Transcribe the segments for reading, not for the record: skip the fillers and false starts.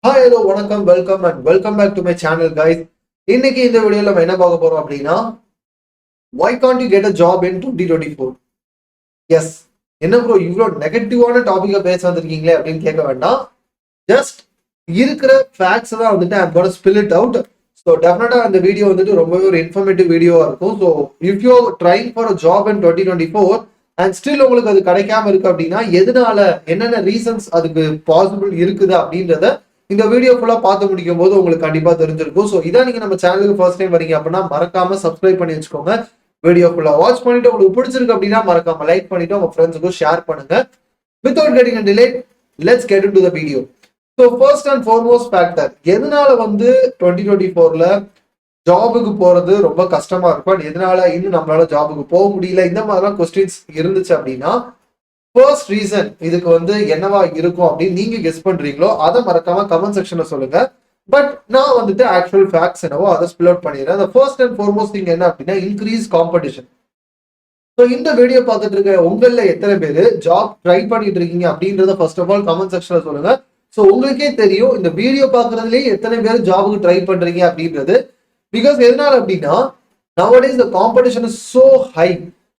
Hi hello வணக்கம் welcome back to my channel guys. இன்னைக்கு இந்த வீடியோல நம்ம என்ன பார்க்க போறோம் அப்படின்னா, why can't you get a job in 2024? S, என்ன ப்ரோ இவ்வளோ நெகட்டிவான டாபிக்கை பேச வந்திருக்கீங்களே அப்படின்னு கேட்க வேண்டாம். ஜஸ்ட் இருக்கிற ஃபேக்ட்ஸ் தான் வந்துட்டு I'm gonna spill it out. So டெஃபினட்டா அந்த வீடியோ வந்துட்டு ரொம்பவே ஒரு இன்ஃபர்மேட்டிவ் வீடியோவா இருக்கும். So if you trying for a job in 2024 and still உங்களுக்கு அது கிடைக்காம இருக்கு அப்படின்னா எதனால, என்னென்ன ரீசன்ஸ் அதுக்கு பாசிபிள் இருக்குது அப்படின்றத இந்த வீடியோ ஃபுல்லா பார்த்து முடிக்கும் போது உங்களுக்கு கண்டிப்பா தெரிஞ்சிருக்கும். ஸோ இதான் நீங்க நம்ம சேனலுக்கு ஃபர்ஸ்ட் டைம் வரீங்க அப்படின்னா மறக்காம சப்ஸ்கிரைப் பண்ணி வச்சுக்கோங்க. வீடியோ ஃபுல்லா வாட்ச் பண்ணிட்டு உங்களுக்கு பிடிச்சிருக்கு அப்படின்னா மறக்காம லைக் பண்ணிட்டு உங்க ஃப்ரெண்ட்ஸுக்கும் ஷேர் பண்ணுங்க. Without getting delay, let's get into the video. So first and foremost factor, எதனால வந்து 2024ல ஜாபுக்கு போறது ரொம்ப கஷ்டமா இருக்கும் அண்ட் எதனால இன்னும் நம்மளால ஜாபுக்கு போக முடியல, இந்த மாதிரிலாம் கொஸ்டின்ஸ் இருந்துச்சு அப்படின்னா ஃபர்ஸ்ட் ரீசன் இதுக்கு வந்து என்னவா இருக்கும் அப்படின்னு நீங்க கெஸ் பண்றீங்களோ அதை மறக்காம கமெண்ட் செக்ஷன்ல சொல்லுங்க. பட் நான் வந்துட்டு ஆக்சுவல் ஃபேக்ட்ஸ் என்னவோ அதை ஸ்பில் அவுட் பண்ணிடுறேன். அந்த ஃபர்ஸ்ட் அண்ட் ஃபார்மோஸ்ட் திங் என்ன அப்படின்னா இன்க்ரீஸ் காம்படிஷன். ஸோ இந்த வீடியோ பார்த்துட்டு இருக்க உங்கள எத்தனை பேர் ஜாப் ட்ரை பண்ணிட்டு இருக்கீங்க அப்படின்றத ஃபர்ஸ்ட் ஆஃப் ஆல் கமெண்ட் செக்ஷன்ல சொல்லுங்க. ஸோ உங்களுக்கே தெரியும் இந்த வீடியோ பார்க்கறதுலேயே எத்தனை பேர் ஜாபுக்கு ட்ரை பண்றீங்க அப்படின்றது. பிகாஸ் எதனால அப்படின்னா nowadays the competition is so high.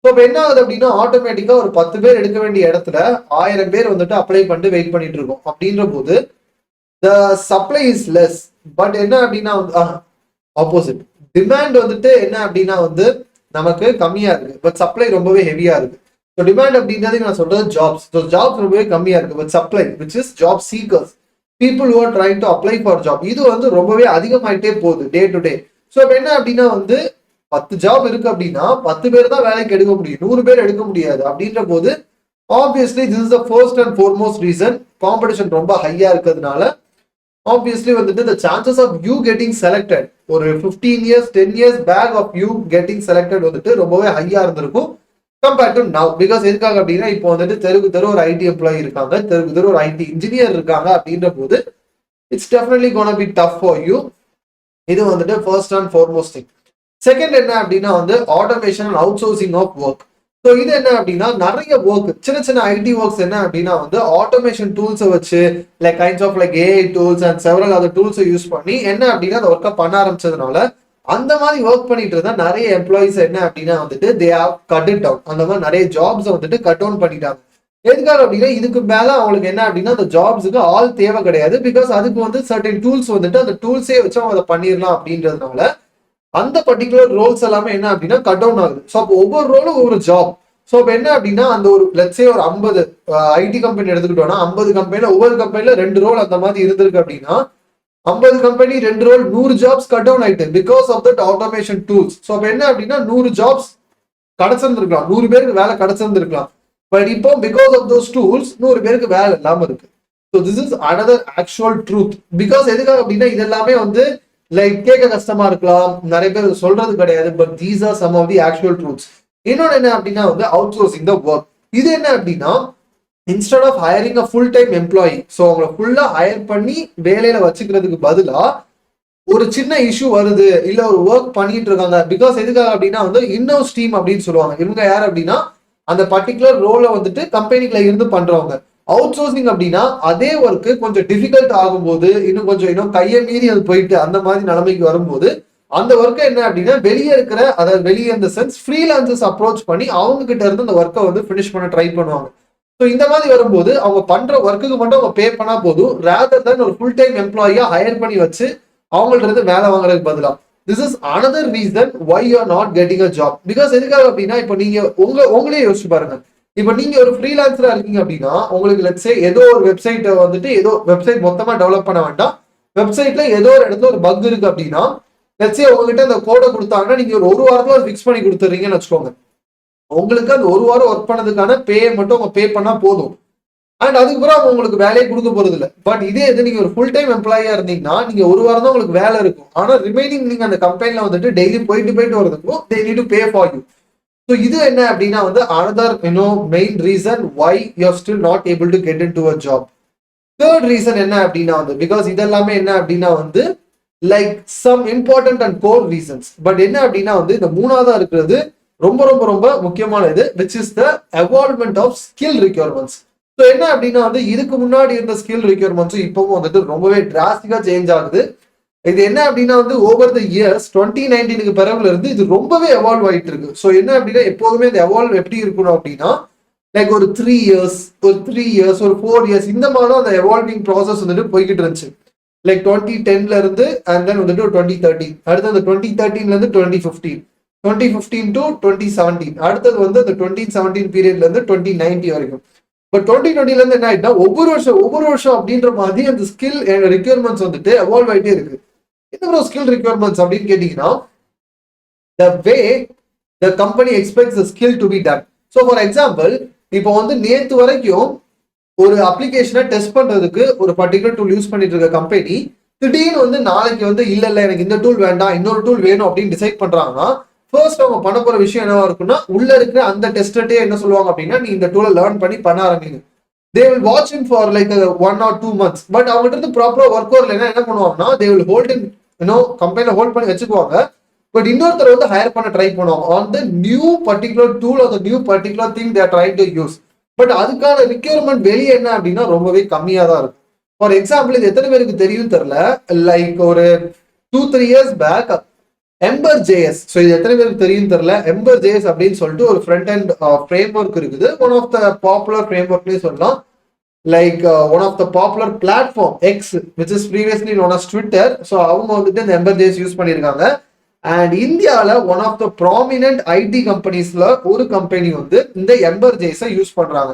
So இப்போ என்ன ஆகுது அப்படின்னா ஆட்டோமேட்டிக்கா ஒரு 10 பேர் எடுக்க வேண்டிய இடத்துல 1000 பேர் வந்துட்டு அப்ளை பண்ணிட்டு வெயிட் பண்ணிட்டு இருக்கோம். அப்படின்ற போது the supply is less. But என்ன அப்படின்னா ஆப்போசிட், டிமாண்ட் வந்துட்டு என்ன அப்படின்னா வந்து நமக்கு கம்மியா இருக்கு, பட் சப்ளை ரொம்பவே ஹெவியா இருக்கு. ஸோ டிமாண்ட் அப்படின்றது நான் சொல்றது ஜாப்ஸ். ஸோ ஜாப்ஸ் ரொம்பவே கம்மியா இருக்கு, but supply which is job seekers, people who are trying to apply for job, இது வந்து ரொம்பவே அதிகமாயிட்டே போகுது டே டு டே. ஸோ இப்போ என்ன அப்படின்னா வந்து 10 ஜாப் இருக்கு அப்படின்னா 10 பேர் தான் வேலைக்கு எடுக்க முடியும், 100 பேர் எடுக்க முடியாது. அப்படின்ற போது obviously this is the first and foremost reason. Competition ரொம்ப ஹையா இருக்கிறதுனால ஆப்வியஸ்லி வந்துட்டு the chances of you getting selected ஒரு 15 years 10 years back off you getting selected வந்துட்டு ரொம்பவே ஹையா இருந்திருக்கும் கம்பேர்ட் டு நவ். பிகாஸ் எதுக்காக அப்படின்னா இப்போ வந்துட்டு தெருக்கு தெரு ஒரு ஐடி எம்ப்ளாயி இருக்காங்க, தெருக்கு தெரு ஒரு ஐடி இன்ஜினியர் இருக்காங்க. அப்படின்ற போது it's definitely gonna be tough for you. இது வந்துட்டு first and foremost thing. Second என்ன அப்படின்னா வந்து automation and outsourcing of work. So இது என்ன அப்படின்னா நிறைய ஒர்க், சின்ன சின்ன ஐடி ஒர்க்ஸ் என்ன அப்படின்னா வந்து ஆட்டோமேஷன் டூல்ஸை வச்சு like kinds of like AI tools and several other டூல்ஸை யூஸ் பண்ணி என்ன அப்படின்னா அந்த ஒர்க்கை பண்ண ஆரம்பிச்சதுனால அந்த மாதிரி ஒர்க் பண்ணிட்டு இருந்தா நிறைய எம்ப்ளாயிஸ் என்ன அப்படின்னா வந்துட்டு they have cut it down. அந்த மாதிரி நிறைய ஜாப்ஸை வந்துட்டு கட் டவுன் பண்ணிட்டாங்க. எதுக்காக அப்படின்னா இதுக்கு மேல அவங்களுக்கு என்ன அப்படின்னா அந்த ஜாப்ஸுக்கு ஆள் தேவை கிடையாது. பிகாஸ் அதுக்கு வந்து சர்டன் டூல்ஸ் வந்துட்டு அந்த டூல்ஸே வச்சு அவங்க அதை பண்ணிடலாம் அப்படின்றதுனால அந்த பர்டிகுலர் ரோல்ஸ் எல்லாமே என்ன அப்படின்னா கட் டவுன் ஆகுது. ஸோ அப்போ ஒவ்வொரு ரோலும் ஒவ்வொரு ஜாப். ஸோ இப்போ என்ன அப்படின்னா அந்த ஒரு லெட்ஸே ஒரு 50 ஐடி கம்பெனி எடுத்துக்கிட்டோம்னா 50 கம்பெனில ஒவ்வொரு கம்பெனில 2 ரோல் அந்த மாதிரி இருந்திருக்கு அப்படின்னா 50 company 2 role 100 jobs cut down ஆயிட்டு because of that automation tools. So அப்போ என்ன அப்படின்னா 100 ஜாப்ஸ் கிடைச்சிருந்துருக்கலாம், 100 பேருக்கு வேலை கிடைச்சிருந்துருக்கலாம். பட் இப்போ பிகாஸ் ஆஃப் தோஸ் டூல்ஸ் 100 பேருக்கு வேலை இல்லாம இருக்கு. So this is another actual truth. Because எதுக்காக அப்படின்னா இது எல்லாமே வந்து லைக் கேட்க கஷ்டமா இருக்கலாம், நிறைய பேர் சொல்றது கிடையாது, but these are some of the actual truths. இன்னொன்று என்ன அப்படின்னா வந்து அவுட் சோர்சிங் த ஒர்க். இது என்ன அப்படின்னா instead of hiring a full time employee, so அவங்களை ஃபுல்லா ஹையர் பண்ணி வேலையில வச்சுக்கிறதுக்கு பதிலா ஒரு சின்ன இஷ்யூ வருது இல்ல ஒரு ஒர்க் பண்ணிட்டு இருக்காங்க. பிகாஸ் எதுக்காக அப்படின்னா வந்து இன்னோஸ் டீம் அப்படின்னு சொல்லுவாங்க. இவங்க யார் அப்படின்னா அந்த பர்டிகுலர் ரோலை வந்துட்டு கம்பெனிக்குள்ள இருந்து பண்றவங்க. அவுட் சோர்சிங் அப்படின்னா அதே ஒர்க்கு கொஞ்சம் டிஃபிகல்ட் ஆகும்போது இன்னும் கொஞ்சம் கையை மீறி அது போயிட்டு அந்த மாதிரி நிலைமைக்கு வரும்போது அந்த ஒர்க்கை என்ன அப்படின்னா வெளியே இருக்கிற, அதாவது வெளியே இந்த சென்ஸ் ஃப்ரீலான்சர்ஸ் அப்ரோச் பண்ணி அவங்க கிட்ட இருந்து அந்த ஒர்க்கை வந்து ஃபினிஷ் பண்ண ட்ரை பண்ணுவாங்க. ஸோ இந்த மாதிரி வரும்போது அவங்க பண்ற ஒர்க்குக்கு மட்டும் அவங்க பே பண்ணா போதும், ரேதர் தென் ஒரு ஃபுல் டைம் எம்ப்ளாயியா ஹையர் பண்ணி வச்சு அவங்கள்ட்ட இருந்து வேலை வாங்குறதுக்கு பதிலாக. This is another reason why you are not getting a job. Because எதுக்காக அப்படின்னா இப்போ நீங்க உங்களே யோசிச்சு பாருங்க. இப்போ நீங்க ஒரு ஃப்ரீலான்சரா இருக்கீங்க அப்படின்னா உங்களுக்கு லெட்ஸே ஏதோ ஒரு வெப்சைட்டை வந்துட்டு ஏதோ வெப்சைட் மொத்தமா டெவலப் பண்ண வேண்டாம், வெப்சைட்ல ஏதோ ஒரு இடத்துல ஒரு பக் இருக்கு அப்படின்னா லெட்ஸே உங்ககிட்ட அந்த கோடை கொடுத்தாங்கன்னா நீங்க ஒரு வாரத்துல ஃபிக்ஸ் பண்ணி கொடுத்துறீங்கன்னு வச்சுக்கோங்க. உங்களுக்கு அந்த ஒரு வாரம் ஒர்க் பண்ணதுக்கான பே மட்டும் அவங்க பே பண்ணா போதும். அண்ட் அதுக்கப்புறம் அவங்க உங்களுக்கு வேலையை கொடுக்க போறது இல்லை. பட் இதே இது நீங்க ஒரு ஃபுல் டைம் எம்ப்ளாயியா இருந்தீங்கன்னா நீங்க ஒரு வாரம் தான் உங்களுக்கு வேலை இருக்கும். ஆனா ரிமைனிங் நீங்க அந்த கம்பெனில வந்துட்டு டெய்லி போயிட்டு வரதுக்கும் they need to pay for you. So இது என்ன அப்படின்னா வந்து another main reason why you're still not able to get into a job. Third reason என்ன அப்படின்னா வந்து பிகாஸ் இதெல்லாமே என்ன அப்படின்னா வந்து like some important and core reasons. But என்ன அப்படின்னா வந்து இந்த மூணாவதா இருக்கிறது ரொம்ப ரொம்ப ரொம்ப முக்கியமானது, which is the evolvement of skill requirements. So என்ன அப்படின்னா வந்து இதுக்கு முன்னாடி இருந்த ஸ்கில் ரிக்யர்மெண்ட்ஸும் இப்பவும் வந்துட்டு ரொம்பவே டிராஸ்டிக்கா சேஞ்ச் ஆகுது. இது என்ன அப்படின்னா வந்து ஓவர் த இயர்ஸ் 2019க்கு பிறகுல இருந்து இது ரொம்பவே எவால்வ் ஆயிட்டு இருக்கு. ஸோ என்ன அப்படின்னா எப்போதுமே இந்த எவால்வ் எப்படி இருக்கணும் அப்படின்னா லைக் ஒரு 3 இயர்ஸ் ஒரு 4 இயர்ஸ் இந்த மாதிரி தான் அந்த எவால்விங் ப்ராசஸ் வந்துட்டு போய்கிட்டு இருந்துச்சு. லைக் 2010ல இருந்து அண்ட் தென் வந்துட்டு 2013, அடுத்து அந்த 2013ல இருந்து 2015 டு 2017, அடுத்தது வந்து அந்த 2017 பீரியட்ல இருந்து 2019 வரைக்கும். பட் 2020ல இருந்து என்ன ஆயிட்டா ஒவ்வொரு வருஷம் அப்படின்ற மாதிரி அந்த ஸ்கில் ரிக்யர்மெண்ட்ஸ் வந்துட்டு எவால்வ் ஆயிட்டே இருக்கு. என்ன ஸ்கில் ரிக்யர்மெண்ட்ஸ் அப்படின்னு கேட்டீங்கன்னா the way the company expects the skill to be done. So for example, இப்போ வந்து நேத்து வரைக்கும் ஒரு அப்ளிகேஷனை டெஸ்ட் பண்றதுக்கு ஒரு பர்டிகுலர் டூல் யூஸ் பண்ணிட்டு இருக்க கம்பெனி திடீர்னு வந்து நாளைக்கு வந்து இல்ல எனக்கு இந்த டூல் வேண்டாம் இன்னொரு டூல் வேணும் அப்படின்னு டிசைட் பண்றாங்கன்னா ஃபர்ஸ்ட் அவங்க பண்ண போற விஷயம் என்னவா இருக்குன்னா உள்ள இருக்கிற அந்த டெஸ்டர்ட்டே என்ன சொல்லுவாங்க அப்படின்னா நீ இந்த டூலை லேர்ன் பண்ணி பண்ண ஆரம்பிங்க. they will watch him for like 1 or 2 months. But அவங்ககிட்ட இருந்து ப்ராப்பரா ஒர்க் வரலைன்னா என்ன பண்ணுவாங்கன்னா they will hold him, கம்பெனில ஹோல்ட் பண்ணி வச்சுக்குவாங்க. பட் இன்னொருத்தர் வந்து ஹையர் பண்ண ட்ரை பண்ணுவாங்க on the new particular tool R the new particular thing they are trying to use. But அதுக்கான ரிக்யர்மெண்ட் வெளியே என்ன அப்படின்னா ரொம்பவே கம்மியா தான் இருக்கும். ஃபார் எக்ஸாம்பிள் இது எத்தனை பேருக்கு தெரியும் தெரியல, லைக் ஒரு 2-3 இயர்ஸ் பேக் எம்பர் ஜேஎஸ், ஸோ இது எத்தனை பேருக்கு தெரியும் தெரியல, எம்பர் ஜேஎஸ் அப்படின்னு சொல்லிட்டு ஒரு ஃப்ரண்ட் அண்ட் ஃப்ரேம் ஒர்க் இருக்குது. ஒன் ஆஃப் த பாப்புலர் ஃப்ரேம் ஒர்க்னே சொல்லலாம். Like one of the popular platform X which is previously known as Twitter. So அவங்க வந்துட்டு இந்த எம்பர் ஜேஎஸ் யூஸ் பண்ணியிருக்காங்க. அண்ட் இந்தியாவில் one of the prominent IT கம்பெனிஸ்ல ஒரு கம்பெனி வந்து இந்த எம்பர் ஜேஸை யூஸ் பண்றாங்க,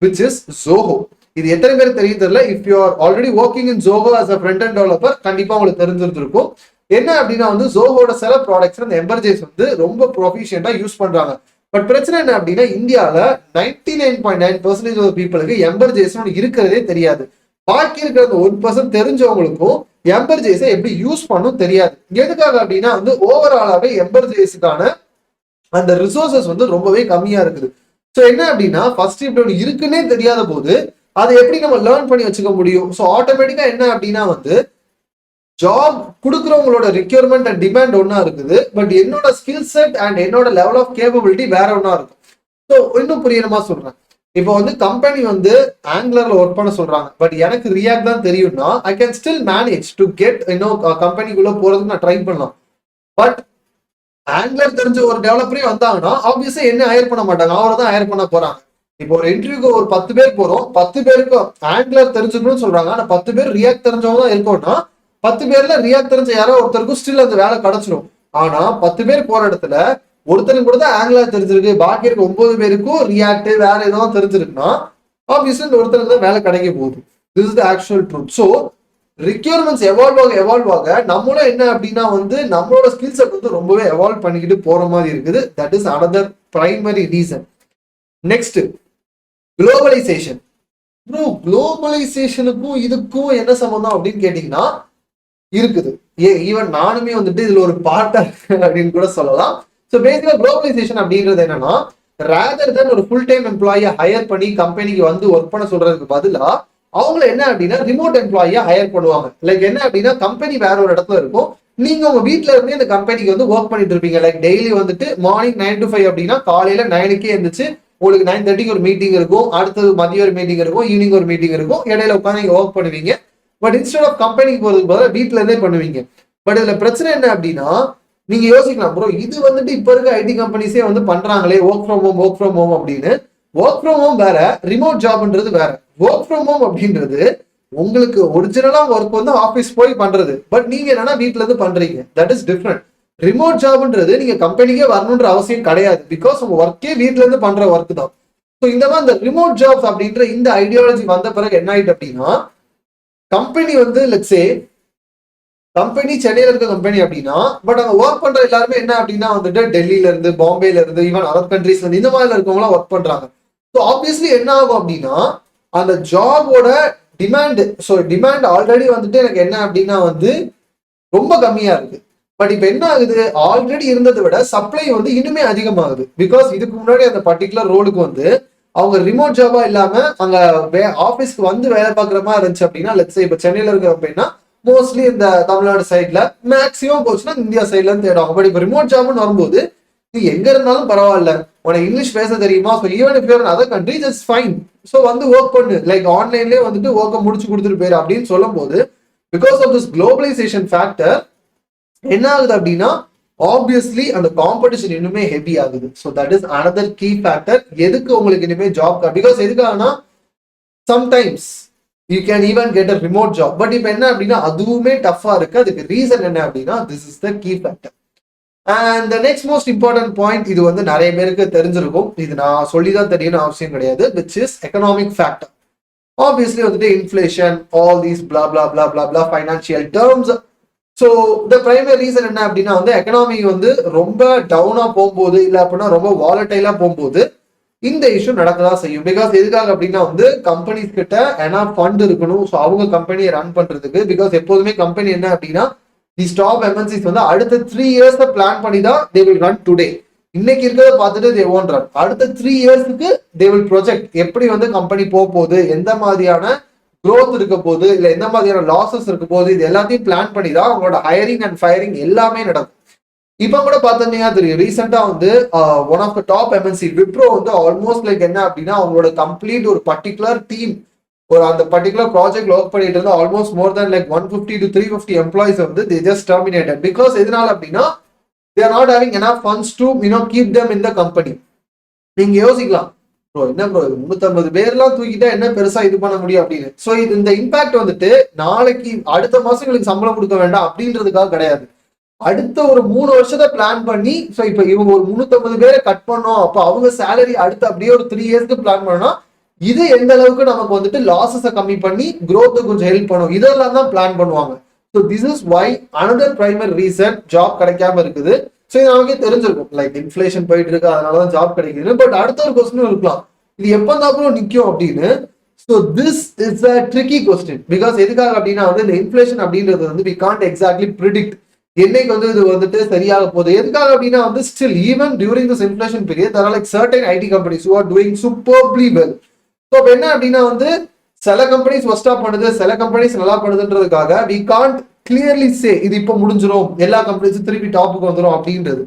விச் இஸ் ஜோஹோ. இது எத்தனை பேருக்கு தெரியும் தெரியல. If you are already working in Zoho as a front end developer கண்டிப்பா உங்களுக்கு தெரிஞ்சிருந்திருக்கும். என்ன அப்படின்னா வந்து ஜோஹோட சில ப்ராடக்ட்ஸ் அந்த எம்பர் ஜேஸ் வந்து ரொம்ப ப்ரொஃபிஷியண்டா யூஸ் பண்றாங்க. பட் பிரச்சனை என்ன அப்படின்னா இந்தியாவில் 99.9% ஆஃப் பீப்புளுக்கு எம்பர் ஜேஸ் இருக்கிறதே தெரியாது. பாக்கி இருக்கிற அந்த 1% தெரிஞ்சவங்களுக்கும் எம்பர் ஜேஸை எப்படி யூஸ் பண்ணும் தெரியாது. எதுக்காக அப்படின்னா வந்து ஓவராலாவே எம்பர் ஜேஸுக்கான அந்த ரிசோர்சஸ் வந்து ரொம்பவே கம்மியா இருக்குது. ஸோ என்ன அப்படின்னா ஃபர்ஸ்ட் இப்படி ஒன்று இருக்குன்னே தெரியாத போது அதை எப்படி நம்ம லேர்ன் பண்ணி வச்சுக்க முடியும்? ஸோ ஆட்டோமேட்டிக்கா என்ன அப்படின்னா வந்து ஜாப் கொடுக்குறவங்களோட ரிக்யர்மெண்ட் அண்ட் டிமாண்ட் ஒன்னா இருக்குது. பட் என்னோட ஸ்கில் செட் அண்ட் என்னோட லெவல் ஆஃப் கேப்பபிலிட்டி வேற ஒன்னா இருக்கும். ஸோ இன்னும் புரியணுமா சொல்றேன். இப்போ வந்து கம்பெனி வந்து ஆங்குலர்ல ஒர்க் பண்ண சொல்றாங்க, பட் எனக்கு ரியாக்ட் தான் தெரியும்னா I can still manage to get கம்பெனிக்குள்ள போறதுக்கு நான் ட்ரை பண்ணலாம். பட் ஆங்குலர் தெரிஞ்ச ஒரு டெவலப்பரே வந்தாங்கன்னா ஆப்வியஸா என்ன ஹையர் பண்ண மாட்டாங்க, அவரை தான் ஹையர் பண்ண போறாங்க. இப்போ ஒரு இன்டர்வியூக்கு ஒரு 10 பேர் போறோம், 10 பேருக்கு ஆங்குலர் தெரிஞ்சுக்கணும்னு சொல்றாங்க, ஆனா 10 பேர் ரியாக்ட் தெரிஞ்சவங்க தான் இருக்கோம்னா 10 பேர்ல ரியாக்ட் தெரிஞ்ச யாரோ ஒருத்தருக்கும் ஸ்டில் அந்த வேலை கிடைச்சிடும். ஆனா 10 பேர் போற இடத்துல ஒருத்தருக்கு கூட தான் ஆங்குலர் தெரிஞ்சிருக்கு, பாக்கி இருக்க 9 பேருக்கும் ரியாக்ட் வேற ஏதோ தெரிஞ்சிருக்குன்னா ஆப்வியஸ்லி இந்த ஒருத்தருக்கு தான் வேலை கிடைக்க போகுது. This is the actual truth. So requirements evolve ஆக நம்மளும் என்ன அப்படின்னா வந்து நம்மளோட ஸ்கில் செட் வந்து ரொம்பவே எவால்வ் பண்ணிக்கிட்டு போற மாதிரி இருக்குது. That is another primary reason. Next globalization. Bro குளோபலைசேஷனுக்கும் இதுக்கும் என்ன சம்பந்தம் அப்படின்னு கேட்டீங்கன்னா இருக்குது. ஈவன் நானுமே வந்துட்டு இதுல ஒரு பார்ட்டா அப்படின்னு கூட சொல்லலாம். ஸோ பேசிக்கா குளோபலைசேஷன் அப்படின்றது என்னன்னா ரேதர் தென் ஒரு ஃபுல் டைம் எம்ப்ளாயை ஹையர் பண்ணி கம்பெனிக்கு வந்து ஒர்க் பண்ண சொல்றதுக்கு பதிலா அவங்கள என்ன அப்படின்னா ரிமோட் எம்ப்ளாயியா ஹையர் பண்ணுவாங்க. லைக் என்ன அப்படின்னா கம்பெனி வேற ஒரு இடத்துல இருக்கும், நீங்க உங்க வீட்டுல இருந்தே இந்த கம்பெனிக்கு வந்து ஒர்க் பண்ணிட்டு இருப்பீங்க. லைக் டெய்லி வந்துட்டு மார்னிங் 9 to 5 அப்படின்னா காலையில 9க்கே இருந்துச்சு உங்களுக்கு 9:30க்கு ஒரு மீட்டிங் இருக்கும், அடுத்தது மதியம் ஒரு மீட்டிங் இருக்கும், ஈவினிங் ஒரு மீட்டிங் இருக்கும், இடையில உட்காந்து நீங்க ஒர்க் பண்ணுவீங்க. பட் இன்ஸ்டெட் ஆஃப் கம்பெனிக்கு போறதுக்கு பதிலாக வீட்டுல இருந்தே பண்ணுவீங்க. பட் இதுல பிரச்சனை என்ன அப்படின்னா நீங்க யோசிக்கலாம் ப்ரோ இது வந்துட்டு இப்ப இருக்க ஐடி கம்பெனிஸே வந்து பண்றாங்களே ஒர்க் ஃப்ரம் ஹோம் அப்படின்னு. ஒர்க் ஃப்ரம் ஹோம் வேற, ரிமோட் ஜாப்ன்றது வேற. ஒர்க் ஃப்ரம் ஹோம் அப்படின்றது உங்களுக்கு ஒரிஜினலா ஒர்க் வந்து ஆஃபீஸ் போய் பண்றது, பட் நீங்க என்னன்னா வீட்டுல இருந்து பண்றீங்க, தட் இஸ் டிஃப்ரெண்ட். ரிமோட் ஜாப்ன்றது நீங்க கம்பெனிக்கே வரணுன்ற அவசியம் கிடையாது, பிகாஸ் உங்க ஒர்க்கே வீட்டுல இருந்து பண்ற ஒர்க் தான். ஸோ இந்த மாதிரி இந்த ரிமோட் ஜாப்ஸ் அப்படின்ற இந்த ஐடியாலஜி வந்த பிறகு என்ன ஆயிட்டு அப்படின்னா கம்பெனி வந்து லெட்ஸே கம்பெனி சென்னையில இருக்க கம்பெனி அப்படின்னா பட் அங்க ஒர்க் பண்ற எல்லாருமே என்ன அப்படின்னா வந்துட்டு டெல்லியில இருந்து பாம்பேல இருந்து ஈவன் அதர் கண்ட்ரீஸ்ல இருந்து இந்த மாதிரி இருக்கவங்களாம் ஒர்க் பண்றாங்க. ஸோ ஆப்வியஸ்லி என்ன ஆகும் அப்படின்னா அந்த ஜாபோட டிமாண்ட், ஸோ டிமாண்ட் ஆல்ரெடி வந்துட்டு எனக்கு என்ன அப்படின்னா வந்து ரொம்ப கம்மியா இருக்கு. பட் இப்போ என்ன ஆகுது, ஆல்ரெடி இருந்ததை விட சப்ளை வந்து இன்னுமே அதிகமாகுது. பிகாஸ் இதுக்கு முன்னாடி அந்த பர்டிகுலர் ரோலுக்கு வந்து அவங்க ரிமோட் ஜாபா இல்லாம அங்க ஆஃபீஸ்க்கு வந்து வேலை பார்க்குற மாதிரி இருந்துச்சு அப்படின்னா லெட்ஸ் இப்போ சென்னையில இருக்க அப்படின்னா மோஸ்ட்லி இந்த தமிழ்நாடு சைட்ல மேக்ஸிமம் போச்சுன்னா இந்தியா சைட்ல இருந்து தேடுவாங்க. பட் இப்போ ரிமோட் ஜாப்னு வரும்போது நீ எங்க இருந்தாலும் பரவாயில்ல, உனக்கு இங்கிலீஷ் பேச தெரியுமா, so even if your other country just fine, so வந்து ஒர்க் பண்ணு, லைக் ஆன்லைன்லேயே வந்துட்டு ஒர்க்கை முடிச்சு கொடுத்துட்டு போயிரு அப்படின்னு சொல்லும் போது, because of this globalisation factor என்ன ஆகுது அப்படின்னா ஆப்வியஸ்லி அந்த காம்படிஷன் இன்னுமே ஹெவி ஆகுது. So that is another key factor எதுக்கு உங்களுக்கு இனிமேல் ஜாப், பிகாஸ் எதுக்காகனா sometimes you can even get a remote job, but இப்போ என்ன அப்படின்னா அதுவுமே டஃபா இருக்கு. அதுக்கு ரீசன் என்ன அப்படின்னா this is the key factor. And the next most important point, இது வந்து நிறைய பேருக்கு தெரிஞ்சிருக்கும், இது நான் சொல்லிதான் தெரியணும் அவசியம் கிடையாது, which is economic factor. Obviously வந்துட்டு inflation, all these blah blah blah blah blah financial terms. So the primary reason என்ன அப்படின்னா வந்து எக்கனாமி வந்து ரொம்ப டவுனா போகும்போது, இல்லை அப்படின்னா ரொம்ப வாலட்டைலா போகும்போது இந்த இஷ்யூ நடக்கதான் செய்யும். பிகாஸ் எதுக்காக அப்படின்னா வந்து கம்பெனிஸ் கிட்ட ஏன்னா ஃபண்ட் இருக்கணும், ஸோ அவங்க கம்பெனியை ரன் பண்றதுக்கு. பிகாஸ் எப்போதுமே கம்பெனி என்ன அப்படின்னா தி ஸ்டாப் எம்என்சிஸ் வந்து அடுத்த 3 இயர்ஸ் பிளான் பண்ணி தான் தே வில் ரன் டுடே. இன்னைக்கு இருக்கிறத பார்த்துட்டு தே ஓன்ட் ரன். அடுத்த 3 இயர்ஸ்க்கு தே வில் ப்ரொஜெக்ட் எப்படி வந்து கம்பெனி போகுது, எந்த மாதிரியான growth இருக்க போது, இல்லை எந்த மாதிரியான லாசஸ் இருக்க போது, இது எல்லாத்தையும் பிளான் பண்ணி தான் அவங்களோட ஹையரிங் அண்ட் ஃபயரிங் எல்லாமே நடக்கும். இப்போ கூட பார்த்தீங்கன்னா தெரியும், ரீசெண்டா வந்து one of the top MNC Wipro வந்து ஆல்மோஸ்ட் லைக் என்ன அப்படின்னா அவங்களோட கம்ப்ளீட் ஒரு பர்டிகுலர் டீம், ஒரு அந்த பர்டிகுலர் ப்ராஜெக்ட் ஒர்க் பண்ணிட்டு இருந்தா almost more then like 150 to 350 employees வந்து they just terminated. பிகாஸ் எதனால அப்படின்னா they are not having enough funds to keep them in the company. நீங்க யோசிக்கலாம், ப்ரோ என்ன ப்ரோ 350 பேர்லாம் தூக்கிட்டா என்ன பெருசா இது பண்ண முடியும் அப்படின்னு. ஸோ இது இந்த இம்பாக்ட் வந்துட்டு நாளைக்கு அடுத்த மாசங்களுக்கு சம்பளம் கொடுக்க வேண்டாம் அப்படின்றதுக்காக கிடையாது. அடுத்த ஒரு 3 வருஷத்தை பிளான் பண்ணி, ஸோ இப்போ இவங்க ஒரு 350 பேரை கட் பண்ணோம், அப்போ அவங்க சேலரி அடுத்து அப்படியே ஒரு 3 இயர்ஸ்க்கு பிளான் பண்ணோம்னா இது எந்த அளவுக்கு நமக்கு வந்துட்டு லாசஸை கம்மி பண்ணி growth கொஞ்சம் ஹெல்ப் பண்ணும், இதெல்லாம் தான் பிளான் பண்ணுவாங்க. So this is why another primary reason job கிடைக்காம இருக்குது. ஸோ இது நமக்கே தெரிஞ்சிருக்கும், லைக் இன்ஃபிளேஷன் போயிட்டு இருக்கு அதனாலதான் ஜாப் கிடைக்குது. பட் அடுத்த ஒரு கொஸ்டின் இருக்கலாம், இது எப்போ தான் நிற்கும் அப்படின்னு. So this is a tricky question. Because எதுக்காக அப்படின்னா வந்து இந்த இன்ஃபிளேஷன் அப்படின்றது வந்து வி கான்ட் எக்ஸாக்ட்லி ப்ரிடிக்ட் என்னைக்கு வந்து இது வந்துட்டு சரியாக போகுது. எதுக்காக அப்படின்னா வந்து still even during this inflation period there are like certain IT companies who are doing superbly well. So இப்போ என்ன அப்படின்னா வந்து சில கம்பெனிஸ் ஒஸ்டா பண்ணுது, சில கம்பெனிஸ் நல்லா பண்ணுதுன்றதுக்காக வி கான்ட் கிளியர்லி சே இது இப்போ முடிஞ்சிடும், எல்லா கம்பெனிஸும் திருப்பி டாப்புக்கு வந்துடும் அப்படின்றது.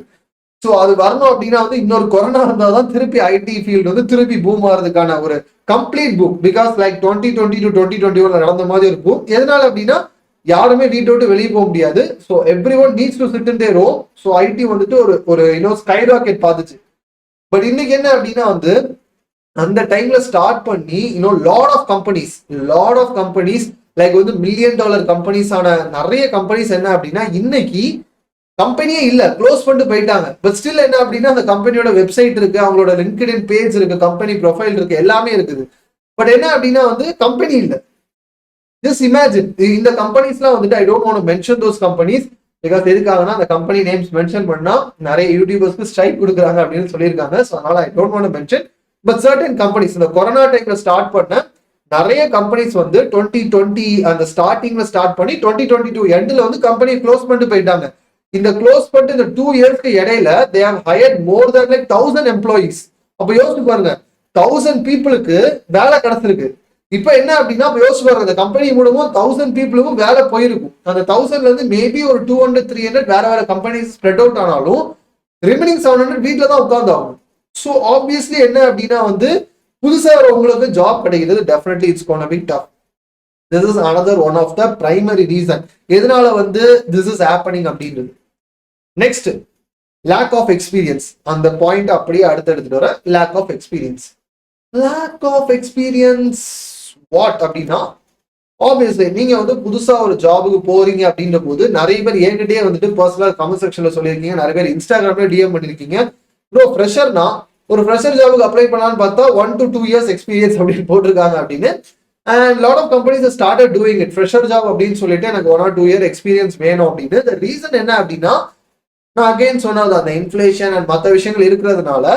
ஸோ அது வரணும் அப்படின்னா வந்து இன்னொரு கொரோனா இருந்தால் தான் திருப்பி ஐடி ஃபீல்டு வந்து திருப்பி பூம் ஆகிறதுக்கான ஒரு complete boom. Because like 2020 to 2021 நடந்த மாதிரி இருக்கும். எதனால அப்படின்னா யாருமே வீட்டை விட்டு வெளியே போக முடியாது. So everyone needs to sit in their home. So IT வந்துட்டு ஒரு ஸ்கை ராக்கெட் பார்த்துச்சு. பட் இன்னைக்கு என்ன அப்படின்னா வந்து அந்த டைம்ல ஸ்டார்ட் பண்ணி லாட் ஆஃப் கம்பெனிஸ் லைக் வந்து $1 million கம்பெனிஸான நிறைய கம்பெனிஸ் என்ன அப்படின்னா இன்னைக்கு கம்பெனியே இல்ல, க்ளோஸ் பண்ணிட்டு போயிட்டாங்க. பட் ஸ்டில் என்ன அப்படின்னா அந்த கம்பெனியோட வெப்சைட் இருக்கு, அவங்களோட லிங்க்டின் பேஜ் இருக்கு, கம்பெனி ப்ரொஃபைல் இருக்கு, எல்லாமே இருக்குது. பட் என்ன அப்படின்னா வந்து கம்பெனி இல்ல. ஜஸ்ட் இமேஜின் இந்த கம்பெனிஸ்லாம் வந்துட்டு I don't want to mention those companies because எதுக்காகனா அந்த கம்பெனி நேம்ஸ் மென்ஷன் பண்ணா நிறைய யூடியூபர்ஸ்க்கு ஸ்ட்ரைக் கொடுக்குறாங்க அப்படின்னு சொல்லியிருக்காங்க. ஸோ அதனால ஐ don't want to mention. But certain companies இந்த கொரோனா டைம்ல ஸ்டார்ட் பண்ண நிறைய கம்பெனிஸ் வந்து 2020 அந்த ஸ்டார்டிங்ல ஸ்டார்ட் பண்ணி 2022 எண்ட்ல வந்து கம்பெனியை க்ளோஸ் பண்ணிட்டு போயிட்டாங்க. இந்த க்ளோஸ் பண்ணிட்டு இந்த 2 இயர்ஸ்க்கு இடையில they have hired more than like 1000 employees. அப்ப யோசிச்சு பாருங்க, 1000 பீப்புளுக்கு வேலை கிடைச்சிருக்கு. இப்ப என்ன அப்படின்னா யோசிச்சு பாருங்க, இந்த கம்பெனி மூலமும் 1000 பீப்புளுக்கும் வேலை போயிருக்கும். அந்த 1000ல இருந்து மேபி ஒரு 200-300 வேற வேற கம்பெனிஸ் ஸ்ப்ரெட் அவுட் ஆனாலும் ரிமைனிங் 700 வீட்ல தான் உட்கார்ந்து ஆகும். ஸோ ஆப்வியஸ்லி என்ன அப்படின்னா வந்து புதுசா உங்களுக்கு ஜாப் கிடைக்கிறது definitely it's gonna be tough. This is another one of the primary reason எதனால வந்து திஸ் இஸ் ஹேப்பனிங் அப்படின்றது. Next lack of experience. அந்த பாயிண்ட் அப்படியே அடுத்து எடுத்துட்டு வர லேக் ஆஃப் எக்ஸ்பீரியன்ஸ். வாட் அப்படின்னா ஆப்வியஸ்லி நீங்க வந்து புதுசா ஒரு ஜாபுக்கு போறீங்க அப்படின்ற போது நிறைய பேர் என்கிட்டயே வந்துட்டு பர்சனலா கமெண்ட் செக்ஷன்ல சொல்லியிருக்கீங்க, நிறைய பேர் இன்ஸ்டாகிராம்ல டிஎம் பண்ணிருக்கீங்க, ப்ரோ ஃப்ரெஷர்னா ஒரு ஃப்ரெஷர் ஜாபுக்கு அப்ளை பண்ணலான்னு பார்த்தா 1 to 2 years எக்ஸ்பீரியன்ஸ் அப்படின்னு போட்டிருக்காங்க அப்படின்னு. And lot of companies started doing it. Fresher job அப்படின்னு சொல்லிட்டு எனக்கு 1 or 2 year எக்ஸ்பீரியன்ஸ் வேணும் அப்படின்னு. த ரீசன் என்ன அப்படின்னா நான் அகைன் சொன்னது அந்த இன்ஃபிளேஷன் அண்ட் மற்ற விஷயங்கள் இருக்கிறதுனால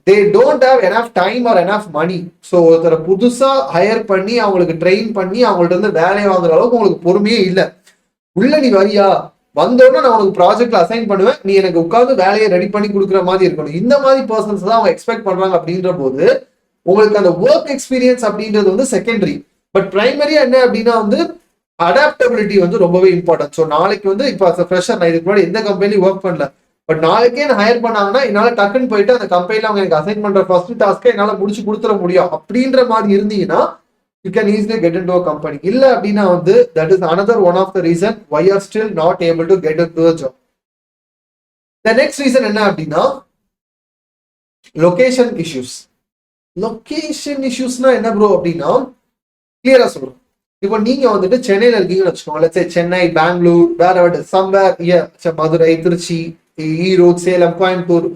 they don't have enough time or enough money. So ஒருத்தரை புதுசா ஹையர் பண்ணி அவங்களுக்கு ட்ரெயின் பண்ணி அவங்கள்ட்ட இருந்து வேலையை வாங்குற அளவுக்கு உங்களுக்கு பொறுமையே இல்லை. உள்ள நீ வரியா, வந்தோடனே நான் உனக்கு ப்ராஜெக்ட்ல அசைன் பண்ணுவேன், நீ எனக்கு உட்காந்து வேலையை ரெடி பண்ணி கொடுக்குற மாதிரி இருக்கணும். இந்த மாதிரி பர்சன்ஸ் தான் அவங்க எக்ஸ்பெக்ட் பண்றாங்க. அப்படின்ற போது உங்களுக்கு அந்த ஒர்க் எக்ஸ்பீரியன்ஸ் அப்படின்றது வந்து செகண்டரி. பட் பிரைமரியா என்ன அப்படின்னா வந்து அடாப்டபிலிட்டி வந்து ரொம்பவே இம்பார்ட்டன்ட். ஸோ நாளைக்கு வந்து இப்போ ஃப்ரெஷர் நான் இதுக்கு முன்னாடி எந்த கம்பெனி ஒர்க் பண்ணல, பட் நாளைக்கே என்ன ஹையர் பண்ணாங்கன்னா என்னால டக்குன்னு போயிட்டு அந்த கம்பெனில அவங்க எனக்கு அசைன் பண்ற ஃபர்ஸ்ட் டாஸ்க்கை என்னால முடிச்சு கொடுத்துட முடியும் அப்படின்ற மாதிரி இருந்தீங்கன்னா you can easily get into a company. இல்ல அப்படின்னா வந்து that is another one of the reason why you are still not able to get into a job. The next reason என்ன அப்படின்னா லொகேஷன் இஷ்யூஸ். லொகேஷன் இஷ்யூஸ்னா என்ன bro அப்படின்னா கிளியரா சொல்றோம். இப்போ நீங்க வந்துட்டு சென்னையில இருக்கீங்கன்னு வச்சுக்கோங்க. let's say Chennai, Bangalore, wherever somewhere here, Madurai, Trichy, Erode, Salem, Coimbatore,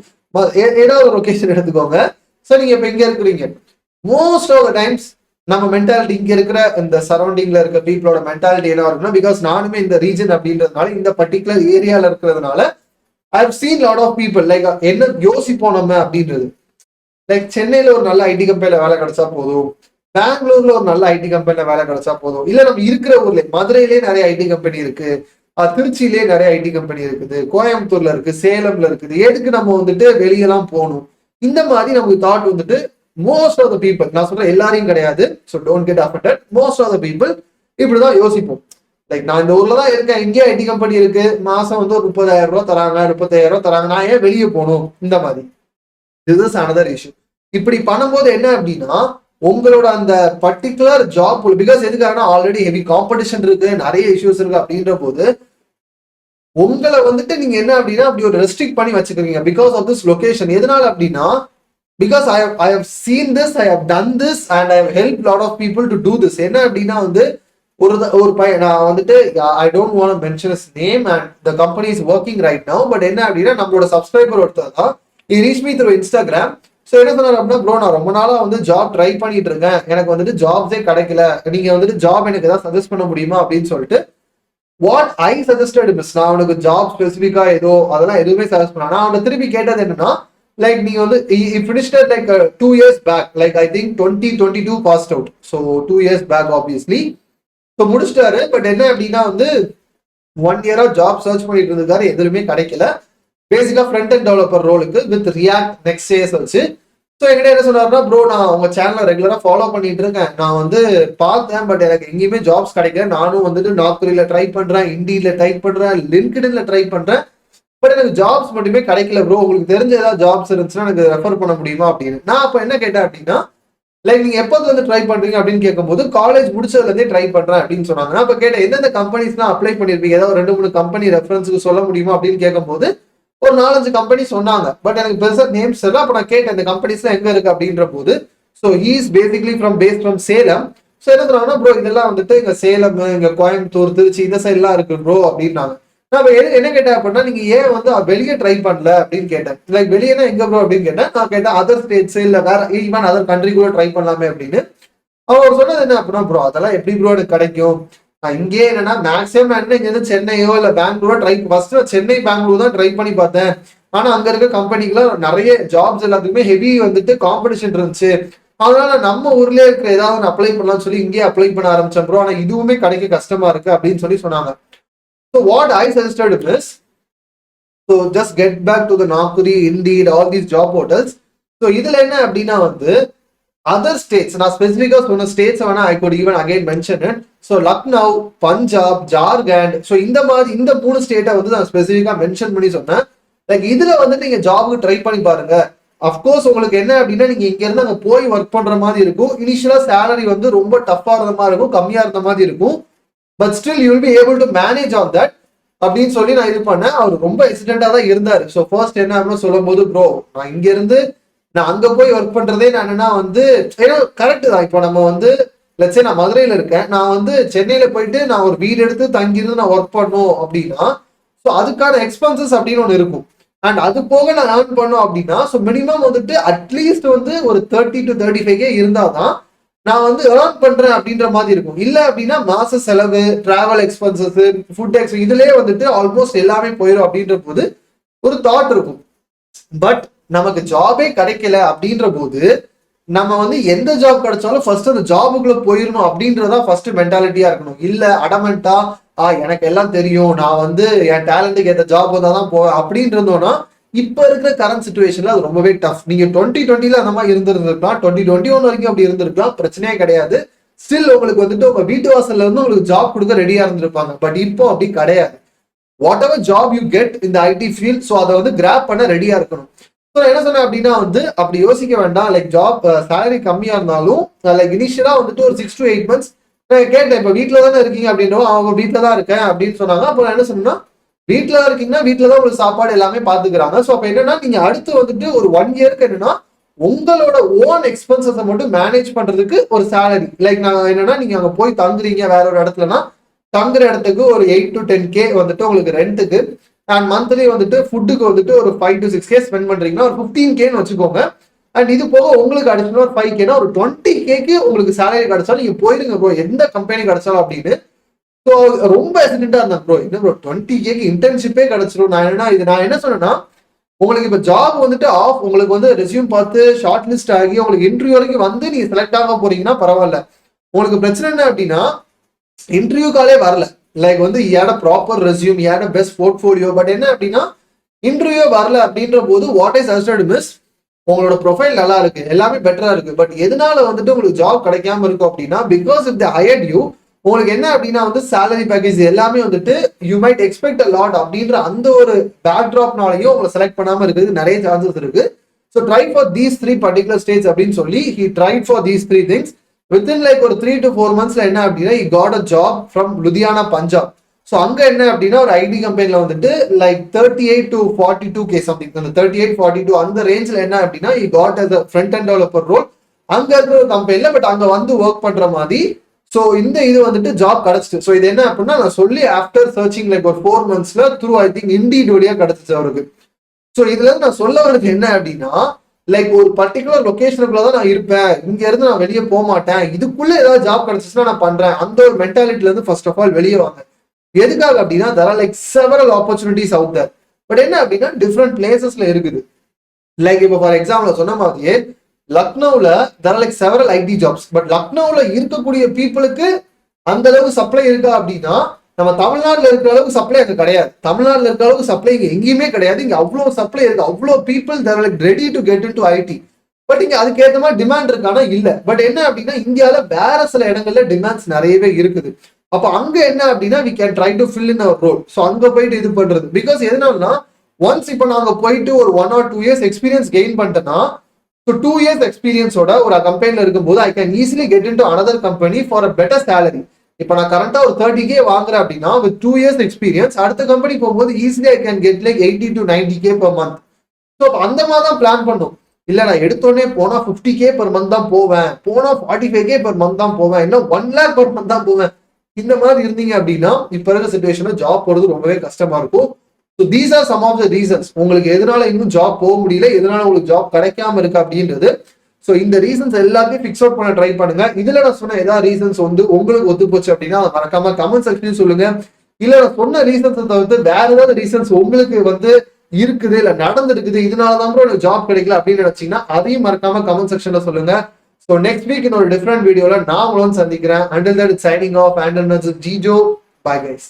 ஏதாவது ஒரு லொகேஷன் எடுத்துக்கோங்க. ஸோ நீங்க இப்ப இங்க இருக்கிறீங்க. மோஸ்ட் ஆஃப் த டைம்ஸ் நம்ம மென்டாலிட்டி இங்க இருக்கிற இந்த சரௌண்டிங்ல இருக்க பீப்புளோட மென்டாலிட்டி என்ன இருக்குன்னா, பிகாஸ் நானுமே இந்த ரீஜன் அப்படின்றதுனால இந்த பர்டிகுலர் ஏரியால இருக்கிறதுனால I have seen lot of people like என்ன யோசிப்போம் நம்ம அப்படின்றது. லைக் சென்னையில ஒரு நல்ல ஐடி கம்பெனில வேலை கிடைச்சா போதும், பெங்களூர்ல ஒரு நல்ல ஐடி கம்பெனில வேலை கிடைச்சா போதும், இல்ல நம்ம இருக்கிற ஊர்ல மதுரையிலேயே நிறைய ஐடி கம்பெனி இருக்கு, திருச்சியிலேயே நிறைய ஐடி கம்பெனி இருக்குது, கோயம்புத்தூர்ல இருக்கு, சேலம்ல இருக்குது, எதுக்கு நம்ம வந்துட்டு வெளியெல்லாம் போகணும், இந்த மாதிரி நமக்கு தாட் வந்துட்டு மோஸ்ட் ஆஃப் த பீப்புள், நான் சொல்றேன் எல்லாரையும் கிடையாது, so don't get affected, most of the people இப்படிதான் யோசிப்போம். லைக் நான் இந்த ஊர்ல தான் இருக்கேன், இங்கே ஐடி கம்பெனி இருக்கு, மாசம் வந்து ஒரு 30,000 ரூபாய் தராங்க, 35,000 ரூபாய் தராங்க, நான் ஏன் வெளியே போகணும், இந்த மாதிரி. This is another issue. இப்படி பண்ணும்போது என்ன அப்படின்னா உங்களோட அந்த பர்டிகுலர் ஜாப், பிகாஸ் எதுக்காகனா ஆல்ரெடி ஹெவி காம்படிஷன் இருக்கு, நிறைய இஷ்யூஸ் இருக்கு அப்படின்ற போது உங்களை வந்துட்டு நீங்க என்ன அப்படின்னா அப்படி ஒரு ரெஸ்ட்ரிக்ட் பண்ணி வச்சுக்கிறீங்க பிகாஸ் ஆஃப் திஸ் லொகேஷன். எதனால அப்படின்னா because I have seen this, I have done this and I have help lot of people to do this. என்ன அப்படின்னா வந்து ஒரு பையன், நான் வந்துட்டு I don't want mention his name and the company is working right now, but என்ன அப்படின்னா நம்மளோட சப்ஸ்கிரைபர் ஒருத்தர் தான், he reached me through Instagram. So என்ன சொன்னார் அப்படின்னா, ப்ரோ நான் ரொம்ப நாளா வந்து ஜாப் ட்ரை பண்ணிட்டு இருக்கேன், எனக்கு வந்துட்டு ஜாப்ஸே கிடைக்கல, நீங்க வந்துட்டு ஜாப் எனக்கு ஏதாவது சஜஸ்ட் பண்ண முடியுமா அப்படின்னு சொல்லிட்டு வாட் ஐ சஜஸ்டட் மிஸ். நான் அவனுக்கு ஜாப் ஸ்பெசிஃபிக்கா ஏதோ அதெல்லாம் எதுவுமே சஜஸ்ட் பண்ணா. நான் அவனை திருப்பி கேட்டது என்னன்னா, லைக் நீங்க வந்து finished like 2 years back, like I think 2022 passed out, so 2 years back obviously. So முடிச்சிட்டாரு. பட் என்ன அப்படின்னா வந்து 1 year ஜாப் சர்ச் பண்ணிட்டு இருந்திருக்காரு, எதுவுமே கிடைக்கல. பேசிக்கா ஃப்ரண்ட் அண்ட் டெவலப்பர் ரோலுக்கு வித் ரியாக்ட் நெக்ஸ்ட்.js வச்சு. ஸோ என்கிட்ட என்ன சொன்னார்னா, ப்ரோ நான் உங்க சேனலை ரெகுலரா ஃபாலோ பண்ணிட்டு இருக்கேன், நான் வந்து பார்த்தேன், பட் எனக்கு எங்கேயுமே ஜாப்ஸ் கிடைக்கல, நானும் வந்துட்டு நாக்ரியில ட்ரை பண்றேன், இண்டியில ட்ரை பண்றேன், லிங்க்டின்ல ட்ரை பண்றேன், பட் எனக்கு ஜாப்ஸ் மட்டுமே கிடைக்கல ப்ரோ, உங்களுக்கு தெரிஞ்ச ஏதாவது ஜாப்ஸ் இருந்துச்சுன்னா எனக்கு ரெஃபர் பண்ண முடியுமா அப்படின்னு. நான் அப்ப என்ன கேட்டேன் அப்படின்னா, லைக் நீங்க எப்போது வந்து ட்ரை பண்றீங்க அப்படின்னு கேட்கும்போது காலேஜ் முடிச்சதுல இருந்தே ட்ரை பண்றேன் அப்படின்னு சொன்னாங்க. நான் அப்ப கேட்டேன் எந்தெந்த கம்பெனிஸ்லாம் அப்ளை பண்ணிருப்பீங்க, ஏதாவது 2-3 கம்பெனி ரெஃபரன்ஸுக்கு சொல்ல முடியுமா அப்படின்னு கேட்கும்போது ஒரு 4-5 கம்பெனி சொன்னாங்க. பட் எனக்கு பெருசா நேம்ஸ் எல்லாம் அப்ப நான் கேட்டேன் இந்த கம்பெனிஸ்லாம் எங்க இருக்கு அப்படின்ற போது, so he is basically based from Salem. So என்ன சொன்னாங்கன்னா, ப்ரோ இதெல்லாம் வந்துட்டு இங்க சேலம், இங்க கோயம்புத்தூர், திருச்சி இந்த சைட்லாம் இருக்கு ப்ரோ அப்படின்னாங்க. நான் என்ன கேட்டேன் அப்படின்னா, நீங்க ஏன் வந்து வெளியே ட்ரை பண்ணல அப்படின்னு கேட்டேன். லைக் வெளியேனா எங்க ப்ரோ அப்படின்னு கேட்டேன். நான் கேட்டேன் அதர் ஸ்டேட்ஸ் இல்ல வேற ஈவன் அதர் கண்ட்ரி கூட ட்ரை பண்ணலாமே அப்படின்னு. அவர் சொன்னது என்ன அப்படின்னா, ப்ரோ அதெல்லாம் எப்படி ப்ரோ எனக்கு கிடைக்கும், இங்கே என்னன்னா மேக்ஸிமம் என்ன இங்க இருந்து சென்னையோ இல்ல பெங்களூரோ ஃபர்ஸ்ட் சென்னை பெங்களூர் தான் ட்ரை பண்ணி பார்த்தேன், ஆனா அங்க இருக்க கம்பெனிக்குலாம் நிறைய ஜாப்ஸ் எல்லாத்துக்குமே ஹெவி வந்துட்டு காம்படிஷன் இருந்துச்சு, அதனால நம்ம ஊர்லயே இருக்கிற ஏதாவது அப்ளை பண்ணலாம்னு சொல்லி இங்கே அப்ளை பண்ண ஆரம்பிச்சேன் ப்ரோ, ஆனா இதுவுமே கிடைக்க கஷ்டமா இருக்கு அப்படின்னு சொல்லி சொன்னாங்க. So what I suggested is, so just get back to the Naukri, Indeed, all these job portals. So இதுல என்ன அப்படின்னா வந்து other states, நான் ஸ்பெசிஃபிக்கா சொன்ன ஸ்டேட்ஸ் வேணா I could even again mention it. So Lucknow, Punjab, Jharkhand, so இந்த மாதிரி இந்த 3 ஸ்டேட்டை வந்து நான் ஸ்பெசிஃபிக்கா மென்ஷன் பண்ணி சொன்னேன். லைக் இதுல வந்து நீங்க ஜாபுக்கு ட்ரை பண்ணி பாருங்க. அப்கோர்ஸ் உங்களுக்கு என்ன அப்படின்னா நீங்க இங்க இருந்து அங்க போய் ஒர்க் பண்ற மாதிரி இருக்கும், இனிஷியலா சேலரி வந்து ரொம்ப டஃபா இருந்த மாதிரி இருக்கும், கம்மியா இருந்த மாதிரி இருக்கும், but still you will be able to manage on that அப்படின்னு சொல்லி நான் இது பண்ணேன். அவர் ரொம்ப எக்ஸிடென்டா தான் இருந்தாரு. ஸோ ஃபர்ஸ்ட் என்ன அப்படின்னு சொல்லும் போது, ப்ரோ நான் இங்க இருந்து நான் அங்க போய் ஒர்க் பண்றதே நான் என்னன்னா வந்து ஏன்னா கரெக்ட் தான். இப்போ நம்ம வந்து லட்சே நான் மதுரையில இருக்கேன், நான் வந்து சென்னையில போயிட்டு நான் ஒரு வீடு எடுத்து தங்கியிருந்து நான் ஒர்க் பண்ணும் அப்படின்னா ஸோ அதுக்கான எக்ஸ்பென்சஸ் அப்படின்னு ஒன்று இருக்கும். அண்ட் அது போக நான் ஏர்ன் பண்ணோம் அப்படின்னா ஸோ மினிமம் வந்துட்டு அட்லீஸ்ட் வந்து ஒரு 30 to 35K இருந்தாதான் நான் வந்து ஏர்ன் பண்றேன் அப்படின்ற மாதிரி இருக்கும். இல்ல அப்படின்னா மாச செலவு, டிராவல் எக்ஸ்பென்சஸ், ஃபுட் எக்ஸ்பென்ஸ் இதுலயே வந்துட்டு ஆல்மோஸ்ட் எல்லாமே போயிடும் அப்படின்ற போது ஒரு தாட் இருக்கும். பட் நமக்கு ஜாபே கிடைக்கல அப்படின்ற போது நம்ம வந்து எந்த ஜாப் கிடைச்சாலும் ஃபர்ஸ்ட் அந்த ஜாபுக்குள்ள போயிடணும் அப்படின்றதா ஃபர்ஸ்ட் மென்டாலிட்டியா இருக்கணும். இல்ல அடமெண்டா எனக்கு எல்லாம் தெரியும், நான் வந்து என் டேலண்ட்டுக்கு ஏற்ற ஜாப் வந்தா தான் போவேன் அப்படின்னு இருந்தோம்னா இப்ப இருக்கிற கரண்ட் சிச்சுவேஷன்ல அது ரொம்பவே டஃப். நீங்க 2020 அந்த மாதிரி இருந்திருக்கலாம், 2021 வரைக்கும் அப்படி இருந்திருக்கலாம், பிரச்சனையே கிடையாது. ஸ்டில் உங்களுக்கு வந்துட்டு உங்க வீட்டு வாசல்ல இருந்து உங்களுக்கு ஜாப் கொடுக்க ரெடியா இருந்திருப்பாங்க. பட் இப்போ அப்படி கிடையாது. What ever job you get இந்த ஐடி ஃபீல்ட், ஸோ அதை வந்து கிராப் பண்ண ரெடியா இருக்கணும். ஸோ என்ன சொன்னேன் அப்படின்னா வந்து அப்படி யோசிக்க வேண்டாம். லைக் ஜாப் சேலரி கம்மியா இருந்தாலும் லைக் இனிஷியலா வந்துட்டு ஒரு 6 to 8 months நான் கேட்டேன், இப்போ வீட்டில தானே இருக்கீங்க அப்படின்னா அவங்க வீட்டில தான் இருக்கேன் அப்படின்னு சொன்னாங்க. அப்போ நான் என்ன சொன்னேன்னா வீட்டில தான் இருக்கீங்கன்னா வீட்டில தான் உங்களுக்கு சாப்பாடு எல்லாமே பாத்துக்கிறாங்க. ஸோ அப்போ என்னன்னா நீங்க அடுத்து வந்துட்டு ஒரு 1 yearக்கு என்னன்னா உங்களோட ஓன் எக்ஸ்பென்சஸை மட்டும் மேனேஜ் பண்றதுக்கு ஒரு சேலரி, லைக் நான் என்னன்னா நீங்க அங்க போய் தங்குறீங்க வேற ஒரு இடத்துலனா தங்குற இடத்துக்கு ஒரு 8 to 10K வந்துட்டு உங்களுக்கு ரெண்ட்டுக்கு, அண்ட் மந்த்லி வந்துட்டு ஃபுட்டுக்கு வந்துட்டு ஒரு 5 to 6K ஸ்பெண்ட் பண்றீங்கன்னா ஒரு 15Kன்னு வச்சுக்கோங்க. அண்ட் இது போக உங்களுக்கு அடிஷனல் ஒரு 5Kனா ஒரு 20Kக்கு உங்களுக்கு சேலரி கிடைச்சாலும் நீங்க போயிருங்க ப்ரோ எந்த கம்பெனி கிடைச்சாலும் அப்படின்னு. ஸோ ரொம்ப ஹெசிடென்ட்டா இருந்தேன் ப்ரோ, என்ன ப்ரோ 20Kக்கு இன்டர்ன்ஷிப்பே கிடைச்சிடும். நான் என்ன சொன்னேன்னா உங்களுக்கு இப்போ ஜாப் வந்துட்டு உங்களுக்கு வந்து ரெஸ்யூம் பார்த்து ஷார்ட் லிஸ்ட் ஆகி உங்களுக்கு இன்டர்வியூ வரைக்கும் வந்து நீங்க செலக்ட் ஆக போறீங்கன்னா பரவாயில்ல. உங்களுக்கு பிரச்சனை என்ன அப்படின்னா இன்டர்வியூ காலே வரல, லைக் வந்து ஏட ப்ராப்பர் ரெஸ்யூம் ஏட பெஸ்ட் போர்ட்ஃபோலியோ, பட் என்ன அப்படின்னா இன்டர்வியூ வரல அப்படின்ற போது வாட் இஸ் சஜஸ்டட் மிஸ் உங்களோட ப்ரொஃபைல் நல்லா இருக்கு எல்லாமே பெட்டரா இருக்கு, பட் எதனால வந்துட்டு உங்களுக்கு ஜாப் கிடைக்காம இருக்கும் அப்படின்னா because if the hired you உங்களுக்கு என்ன அப்படின்னா வந்து சேலரி பேக்கேஜ் எல்லாமே வந்துட்டு you might expect a lot அப்படின்ற அந்த ஒரு பேக்ட்ராப்னாலையும் உங்களை செலக்ட் பண்ணாம இருக்கிறது நிறைய சான்சஸ் இருக்கு. So try for these 3 particular stage அப்படின்னு சொல்லி he tried for these 3 things. Within like ஒரு 3 to 4 monthsல என்ன அப்படின்னா he got a job from Ludhiana Punjab. So அங்க என்ன அப்படின்னா ஒரு ஐடி கம்பெனில வந்துட்டு லைக் 38 to 42K சம்திங், அந்த 38-42 அந்த ரேஞ்சில் என்ன அப்படின்னா he got as a front end developer role அங்க இருக்கிற ஒரு கம்பெனில, பட் அங்க வந்து ஒர்க் பண்ற மாதிரி. ஸோ இந்த இது வந்துட்டு ஜாப் கிடைச்சிட்டு, ஸோ இது என்ன அப்படின்னா நான் சொல்லி ஆஃப்டர் சர்ச்சிங் லைக் ஒரு 4 monthsல த்ரூ ஐ திங்க் இண்டீட் வழியா கிடைச்சிச்சு அவருக்கு. ஸோ இதுல இருந்து நான் சொல்ல வரது என்ன அப்படின்னா லைக் ஒரு பர்டிகுலர் லொகேஷனுக்குள்ளதான் நான் இருப்பேன், இங்க இருந்து நான் வெளியே போக மாட்டேன், இதுக்குள்ள ஏதாவது ஜாப் கிடைச்சிச்சுன்னா நான் பண்றேன் அந்த ஒரு மென்டாலிட்டில இருந்து ஃபர்ஸ்ட் ஆஃப் ஆல் வெளியே வாங்க. எதுக்காக அப்படின்னா there are like several opportunities out there, but என்ன அப்படின்னா டிஃப்ரெண்ட் பிளேசஸ்ல இருக்குது. லைக் இப்போ ஃபார் எக்ஸாம்பிள் சொன்ன மாதிரியே லக்னோல there are like several IT jobs, பட் லக்னோல இருக்கக்கூடிய பீப்புளுக்கு அந்த அளவுக்கு சப்ளை இருக்கா அப்படின்னா நம்ம தமிழ்நாட்டில் இருக்கிற அளவுக்கு சப்ளை அங்கே கிடையாது. தமிழ்நாட்டில் இருக்கிற அளவுக்கு சப்ளை இங்கே எங்கேயுமே கிடையாது. இங்கே அவ்வளோ சப்ளை இருக்கு, அவ்வளோ people there like ready to get into IT, but இங்கே அதுக்கேற்ற மாதிரி டிமாண்ட் இருக்கானா இல்லை. பட் என்ன அப்படின்னா இந்தியாவில் வேற சில இடங்கள்ல டிமாண்ட்ஸ் நிறையவே இருக்குது. அப்போ அங்க என்ன அப்படின்னா we can try to fill in our role. So அங்கே போயிட்டு இது பண்றது பிகாஸ் எதனாலனா ஒன்ஸ் இப்போ நாங்கள் போயிட்டு ஒரு 1 or 2 years எக்ஸ்பீரியன்ஸ் கெயின் பண்ணிட்டேன்னா ஸோ 2 years எக்ஸ்பீரியன்ஸோட ஒரு கம்பெனில இருக்கும்போது I can easily get in to another company for a better salary. இப்போ நான் கரண்டா ஒரு 30K வாங்குறேன் அப்படின்னா வித் 2 years எக்ஸ்பீரியன்ஸ் அடுத்த கம்பெனி போகும்போது easily I can get like 80 to 90K per month. So அந்த மாதிரி தான் பிளான் பண்ணும். இல்ல நான் எடுத்தோடனே போனா 50K per month தான் போவேன், போனா 45K per month தான் போவேன், இன்னும் 1 lakh per month தான் போவேன், இந்த மாதிரி இருந்தீங்க அப்படின்னா இப்ப இருக்க சிச்சுவேஷன்ல ஜாப் போறது ரொம்பவே கஷ்டமா இருக்கும். So these are some of the reasons உங்களுக்கு எதனால இன்னும் ஜாப் போக முடியல, எதனால உங்களுக்கு ஜாப் கிடைக்காம இருக்கு அப்படின்றது. ஸோ இந்த ரீசன்ஸ் எல்லாத்தையும் ஃபிக்ஸ் அவுட் பண்ண ட்ரை பண்ணுங்க. இதுல நான் சொன்ன ஏதாவது ரீசன்ஸ் வந்து உங்களுக்கு ஒத்து போச்சு அப்படின்னா அதை மறக்காம கமெண்ட் செக்ஷன் சொல்லுங்க. இல்ல நான் சொன்ன ரீசன்ஸ் தவிர்த்து வேற ஏதாவது ரீசன்ஸ் உங்களுக்கு வந்து இருக்குது இல்ல நடந்திருக்குது இதனாலதான் ப்ரோ எனக்கு ஜாப் கிடைக்கல அப்படின்னு நினைச்சீங்கன்னா அதையும் மறக்காம கமெண்ட் செக்ஷன்ல சொல்லுங்க. ஸோ நெக்ஸ்ட் வீக் இன்னொரு டிஃப்ரெண்ட் வீடியோல நான் உங்களை சந்திக்கிறேன். Until that, it's signing off. And Jijo. Bye guys.